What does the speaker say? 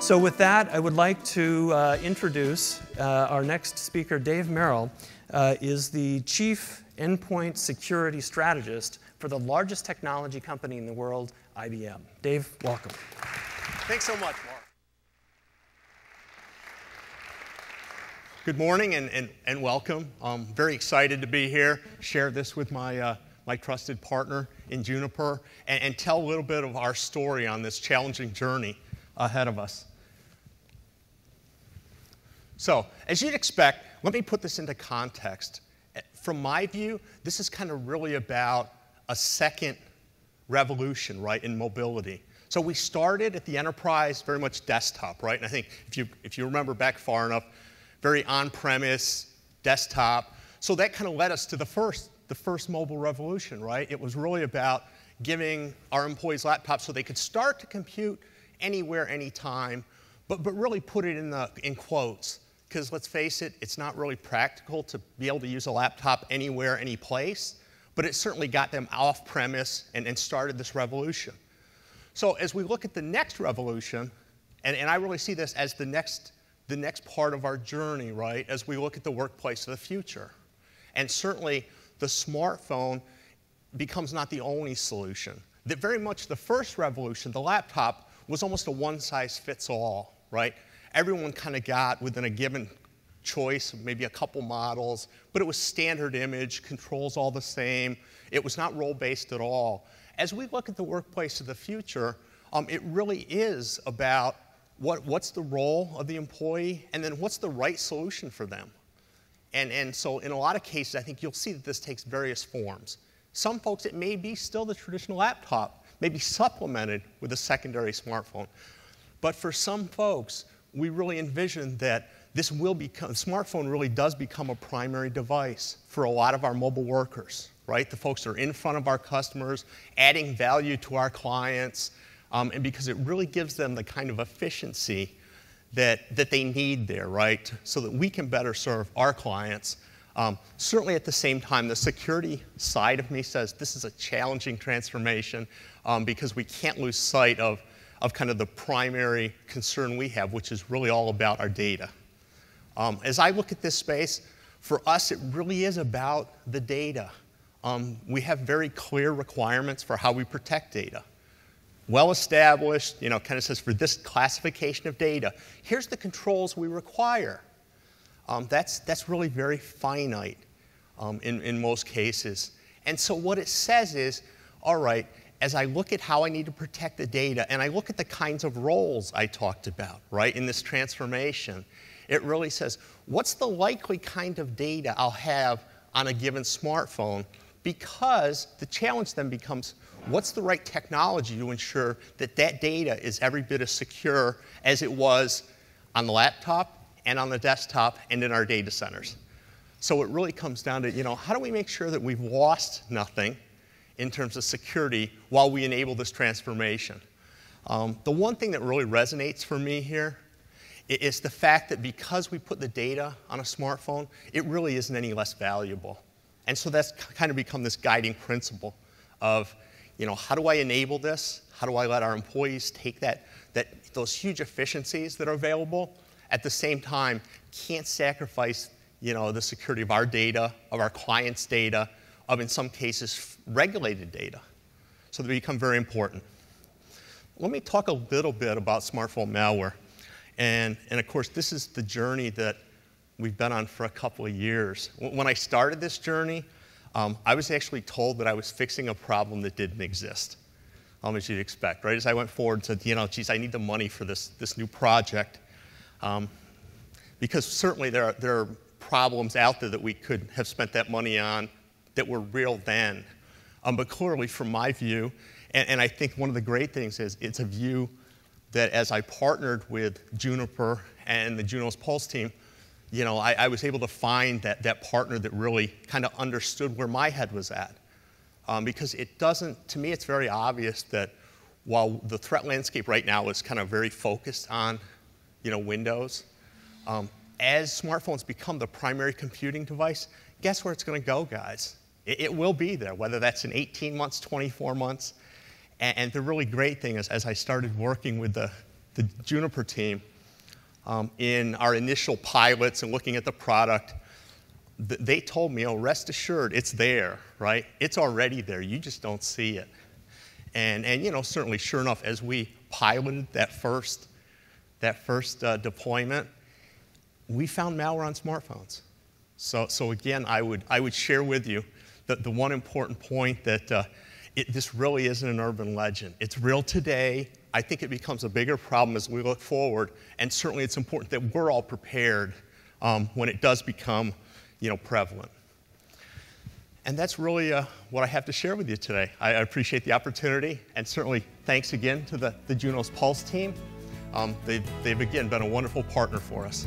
So with that, I would like to introduce our next speaker. Dave Merrill is the Chief Endpoint Security Strategist for the largest technology company in the world, IBM. Dave, welcome. Thanks so much, Mark. Good morning and welcome. I'm very excited to be here, share this with my trusted partner in Juniper, and tell a little bit of our story on this challenging journey ahead of us. So, as you'd expect, let me put this into context. From my view, this is kind of really about a second revolution, right, in mobility. So we started at the enterprise very much desktop, right? And I think if you remember back far enough, very on-premise, desktop. So that kind of led us to the first mobile revolution, right? It was really about giving our employees laptops so they could start to compute anywhere, anytime, but really put it in quotes. Because let's face it, it's not really practical to be able to use a laptop anywhere, any place, but it certainly got them off-premise and started this revolution. So as we look at the next revolution, and I really see this as the next part of our journey, right, as we look at the workplace of the future. And certainly the smartphone becomes not the only solution. That very much the first revolution, the laptop, was almost a one-size-fits-all, right? Everyone kind of got within a given choice, maybe a couple models, but it was standard image, controls all the same. It was not role-based at all. As we look at the workplace of the future, it really is about what's the role of the employee, and then what's the right solution for them. And so in a lot of cases, I think you'll see that this takes various forms. Some folks, it may be still the traditional laptop, maybe supplemented with a secondary smartphone. But for some folks, we really envision that this will become, smartphone really does become a primary device for a lot of our mobile workers, right? The folks that are in front of our customers, adding value to our clients, and because it really gives them the kind of efficiency that they need there, right? So that we can better serve our clients. Certainly at the same time, the security side of me says this is a challenging transformation because we can't lose sight of kind of the primary concern we have, which is really all about our data. As I look at this space, for us, it really is about the data. We have very clear requirements for how we protect data. Well established, kind of says for this classification of data, here's the controls we require. That's really very finite in most cases. And so what it says is, all right, as I look at how I need to protect the data, and I look at the kinds of roles I talked about, right, in this transformation, it really says, what's the likely kind of data I'll have on a given smartphone? Because the challenge then becomes, what's the right technology to ensure that that data is every bit as secure as it was on the laptop and on the desktop and in our data centers? So it really comes down to, how do we make sure that we've lost nothing in terms of security while we enable this transformation? The one thing that really resonates for me here is the fact that because we put the data on a smartphone, it really isn't any less valuable. And so that's kind of become this guiding principle of, how do I enable this? How do I let our employees take those huge efficiencies that are available? At the same time, can't sacrifice, the security of our data, of our clients' data, of, in some cases, regulated data. So they become very important. Let me talk a little bit about smartphone malware. And of course, this is the journey that we've been on for a couple of years. When I started this journey, I was actually told that I was fixing a problem that didn't exist, as you'd expect, right? As I went forward and said, geez, I need the money for this new project. Because certainly there are problems out there that we could have spent that money on that were real then. But clearly, from my view, and I think one of the great things is it's a view that as I partnered with Juniper and the Junos Pulse team, I was able to find that partner that really kind of understood where my head was at. Because to me, it's very obvious that while the threat landscape right now is kind of very focused on, Windows, as smartphones become the primary computing device, guess where it's going to go, guys? It will be there, whether that's in 18 months, 24 months. And the really great thing is, as I started working with the the Juniper team, in our initial pilots and looking at the product, they told me, oh, rest assured, it's there, right? It's already there. You just don't see it. And you know, certainly, sure enough, as we piloted that first deployment, we found malware on smartphones. So again, I would share with you that the one important point that this really isn't an urban legend. It's real today. I think it becomes a bigger problem as we look forward, and certainly it's important that we're all prepared when it does become, you know, prevalent. And that's really what I have to share with you today. I appreciate the opportunity, and certainly thanks again to the Junos Pulse team. They've again been a wonderful partner for us.